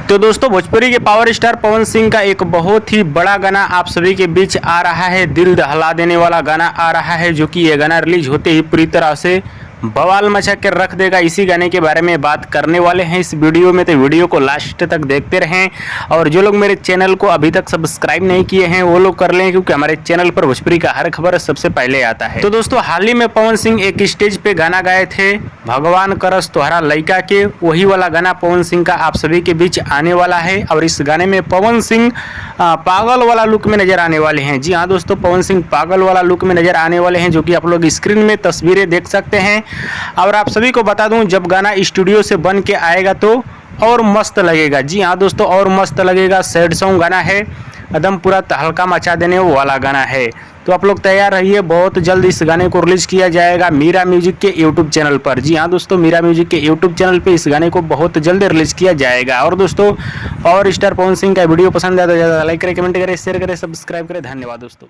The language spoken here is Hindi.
तो दोस्तों भोजपुरी के पावर स्टार पवन सिंह का एक बहुत ही बड़ा गाना आप सभी के बीच आ रहा है। दिल दहला देने वाला गाना आ रहा है, जो कि ये गाना रिलीज होते ही पूरी तरह से बवाल मचा कर रख देगा। इसी गाने के बारे में बात करने वाले हैं इस वीडियो में, तो वीडियो को लास्ट तक देखते रहें। और जो लोग मेरे चैनल को अभी तक सब्सक्राइब नहीं किए हैं वो लोग कर लें, क्योंकि हमारे चैनल पर भोजपुरी का हर खबर सबसे पहले आता है। तो दोस्तों हाल ही में पवन सिंह एक स्टेज पे गाना गाए थे, भगवान करस तोहरा लइका के। वही वाला गाना पवन सिंह का आप सभी के बीच आने वाला है। और इस गाने में पवन सिंह पागल वाला लुक में नजर आने वाले हैं। जी हाँ दोस्तों, पवन सिंह पागल वाला लुक में नजर आने वाले हैं, जो कि आप लोग स्क्रीन में तस्वीरें देख सकते हैं। और आप सभी को बता दूं, जब गाना स्टूडियो से बन के आएगा तो और मस्त लगेगा। जी हाँ दोस्तों, और मस्त लगेगा। सैड सॉन्ग गाना है, एकदम पूरा तहलका मचा देने वाला गाना है। तो आप लोग तैयार रहिए, बहुत जल्द इस गाने को रिलीज किया जाएगा मीरा म्यूजिक के यूट्यूब चैनल पर। जी हाँ दोस्तों, मीरा म्यूजिक के यूट्यूब चैनल पे इस गाने को बहुत जल्द रिलीज किया जाएगा। और दोस्तों पावर स्टार पवन सिंह का वीडियो पसंद आया तो ज़्यादा लाइक करें, कमेंट करें, शेयर करें, सब्सक्राइब करें। धन्यवाद दोस्तों।